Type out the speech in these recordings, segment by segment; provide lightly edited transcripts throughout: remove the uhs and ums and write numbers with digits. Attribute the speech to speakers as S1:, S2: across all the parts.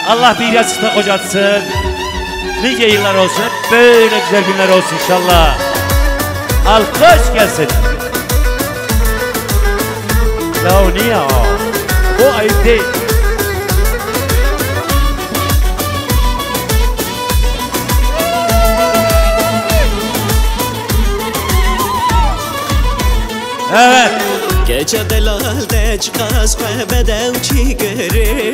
S1: Allah bir yastıkta kocatsın. Nice yıllar olsun. Böyle güzel günler olsun inşallah. Alkış gelsin. Ya niye o? Bu ayıp değil. Evet.
S2: Gece delalde çıkaz ve bedevçi göre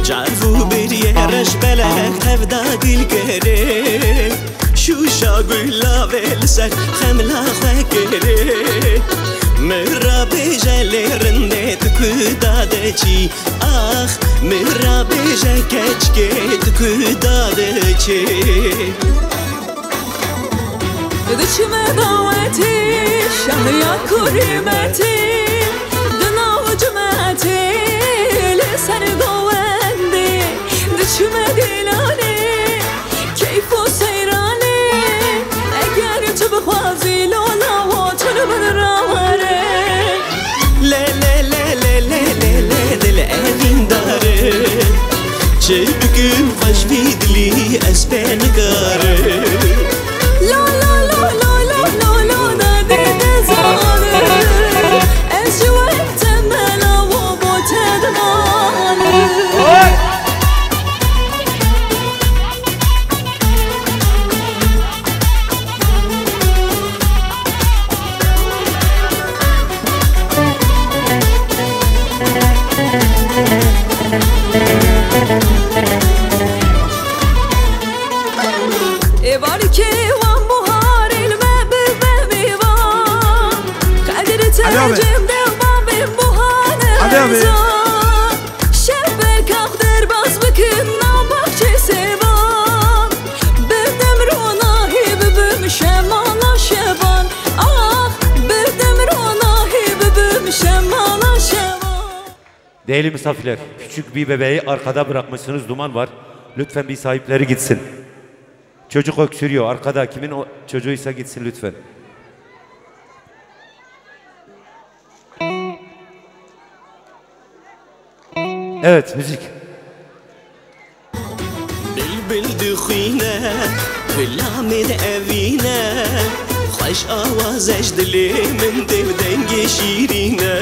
S2: Carvu bir yereş belek tevda dil göre Şuşa gülla velser xemla xekere Mera bejelerinde tüküdadeci Ah mera beje keçke tüküdadeci
S3: Dışıma daveti, şahya kurimeti Dınav cümeti, lisan govendi Dışıma dilani, keyfu seyrani Eğer tübxwazi lola vatını ben ravare
S2: Le le le le le le le dil evin dare Çelbüküm hoş vidli espen gare
S3: La la la la la la la da de zane Eşvet temela ve botedmane Evarki van buhar ilme bilmemi van Kadri tercimde babim buhanı zan Şevber kakdır baz bükün nabakçesi van Bildim ronahi bibim şemala şevan Ah bildim ronahi bibim şemala şevan.
S1: Değerli misafirler, küçük bir bebeği arkada bırakmışsınız, duman var. Lütfen bir sahipleri gitsin. Çocuk öksürüyor. Arkada kimin o çocuğuysa gitsin lütfen. Evet, müzik.
S2: Bilbil dukhine, kullamid evine Hoş avaz ejdili min devden şirine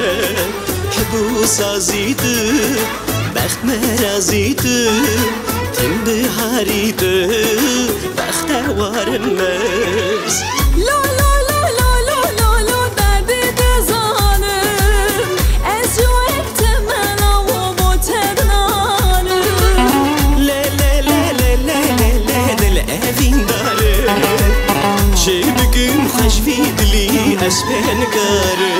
S2: Hebu saziydi, bext meraziydi Tim bihariydi, bext varmez
S3: La la la la la la la derdi de zanım Eşvet temela ve botedmane
S2: Le le le le le le le dil evin dare Çelbüküm hoş vidli espen gare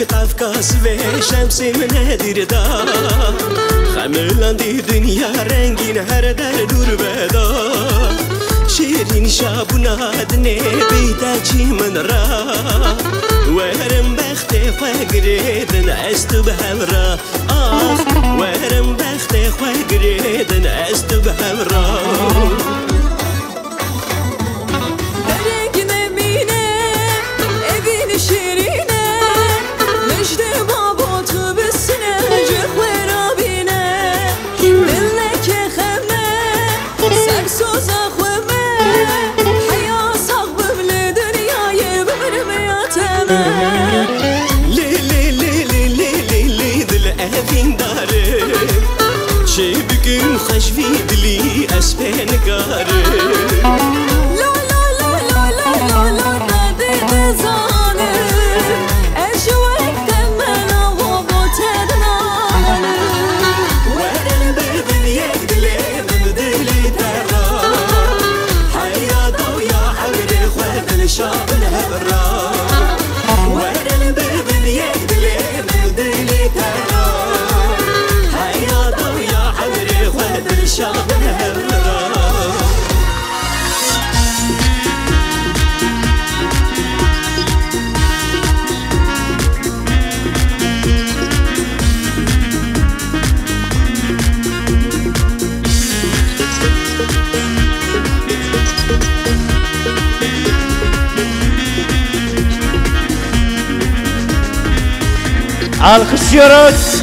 S2: Kafkas ve şemsi nedir da Xemilendi dünya rengin her der dur veda Şirin şabunadne beyteci min ra Verim bekte xwegredin estu behevra Ah verim bekte xwegredin estu behevra
S3: Derekine mine, evin şirine Müjde babotu besine, cıhvera bine Dilleke xeme, sersoza xweme Haya sağbım li dünyayı bimrim yateme
S2: Le le le le le le le dil evin dare Çelbüküm hoş vidli espen gare
S3: La la la la la la la derdi de zanım Eşvet temela ve botedmane
S2: Verin bibin yek dili min dili terra Hayata ya habri xwedin şabin hebra Verin bibin yek dili min dili terra Hayata ya habri xwedin şabin hebra
S1: Alkışlıyoruz.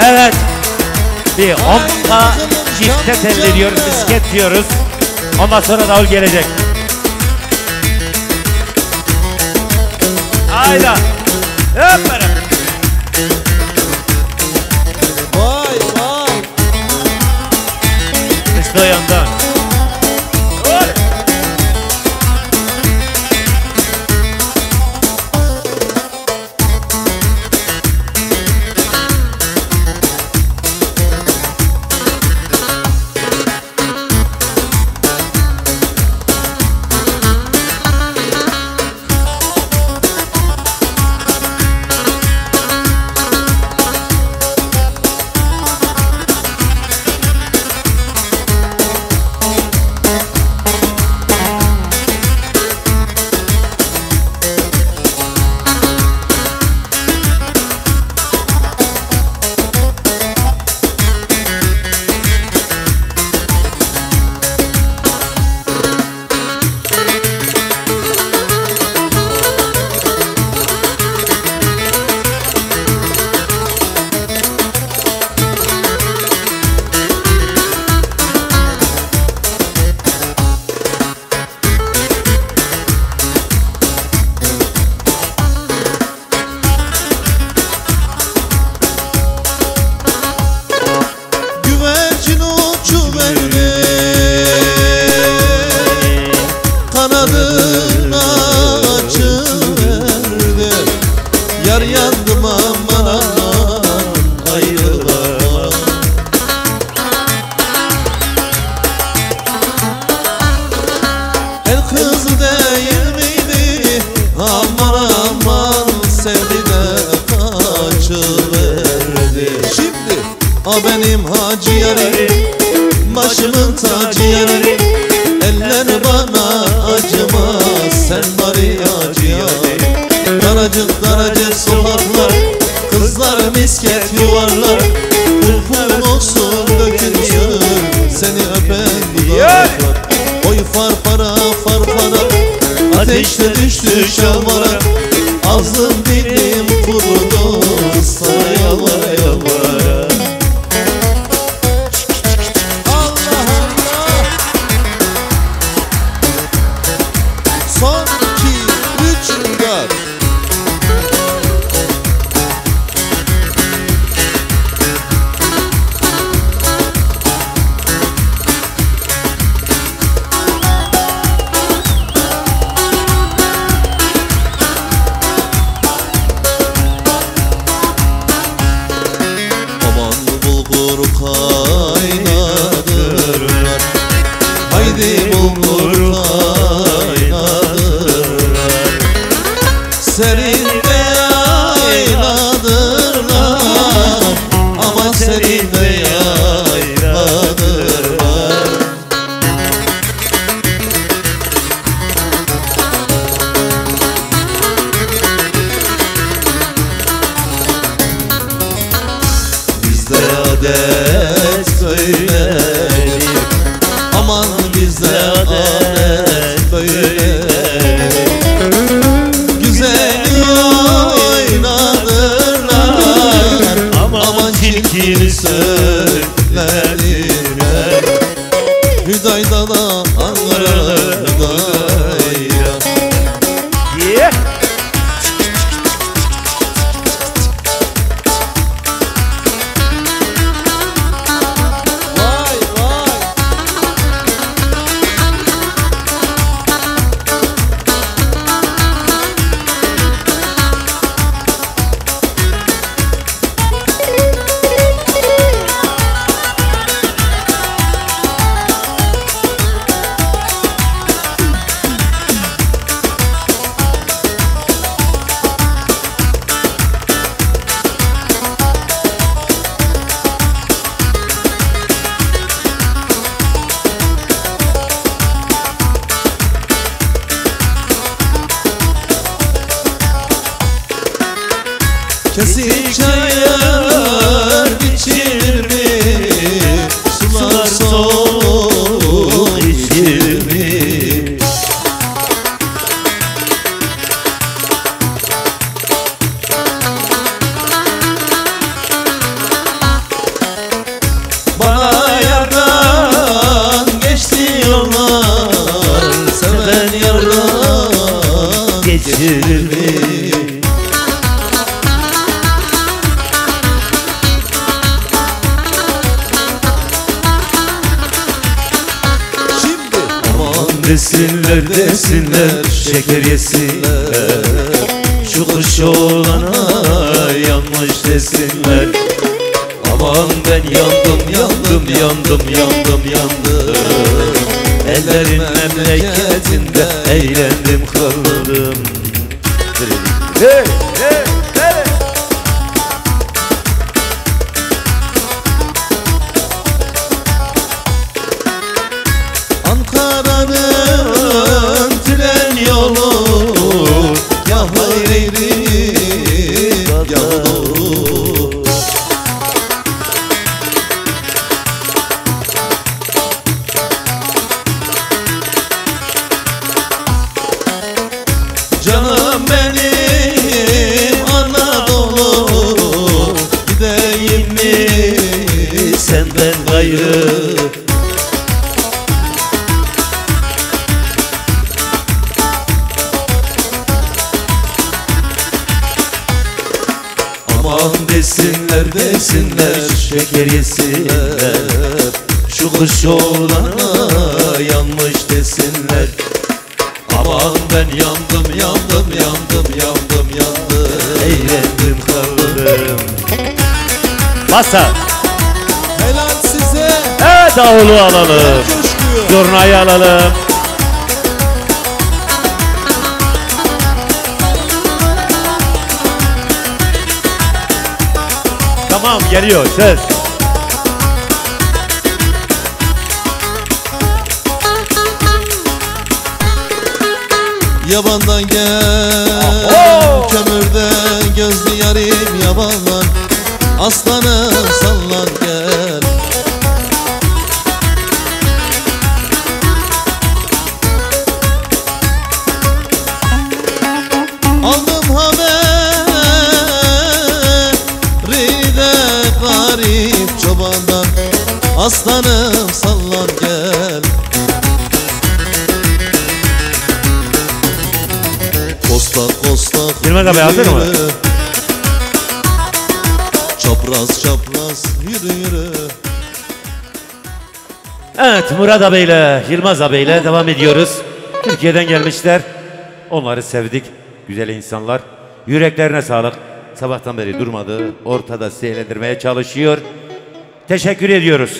S1: Evet. Bir 10'da çifte telleniyoruz, misket diyoruz. Ondan sonra davul gelecek. Hayda. Öperim.
S4: Vay vay.
S1: İşte o yandan.
S4: Benim hacı yarim, başımın tacı yarim. Eller bana acımaz, sen bari acı yarim. Daracık daracık sokaklar, kızlar misket yuvarlar. Pul olsun dökülsün, seni öpen dudaklar. Oy farfara farfara, ateşte düştü şalvara. Ağzım dilim kurudu, sana yalvara yalvara. Son 2, 3, 4. adet böyledir. Aman bizde adet böyledir. Güzeli oynadırlar, aman çirkini söylerler. Hüdayda da Ankara'da
S1: Yeah.
S4: vay vay. Kesik çayır içilir mi? Sular soğuk içilir mi? Bana yardan geçti yollar, seven yardan geçirir mi? Desinler desinler, şeker yesinler, şu kış olana yanmış desinler. Aman ben yandım yandım yandım yandım yandım, ellerin memleketinde eğlendim kaldım.
S1: Hey, hey, hey.
S4: Ankara'nın tren yolu ya hayri ya doğru. Canım benim Anadolu, gideyim mi senden gayrı? Aman desinler desinler, şeker yesinler, şu kış olana yanmış desinler. Aman ben yandım yandım yandım yandım yandım, eğlendim kaldım.
S1: Masa.
S4: Helal size.
S1: Evet, davulu alalım.
S4: Coşkuyor.
S1: Zurnayı alalım. Tamam, geliyor ses.
S4: Yabandan gel,
S1: Oho!
S4: kömürden gözlü yarim yabandan, aslanım sallan gel. Aldım haberi de garip çobandan, aslanım sallan gel. Kostak kostak
S1: Yılmaz abi hazır mı?
S4: yürü. Çapraz çapraz yürü yürü.
S1: Evet, Murat abiyle, Yılmaz abiyle devam ediyoruz. Türkiye'den gelmişler. Onları sevdik. Güzel insanlar. Yüreklerine sağlık. Sabahtan beri durmadı. Ortada sizi eğlendirmeye çalışıyor. Teşekkür ediyoruz.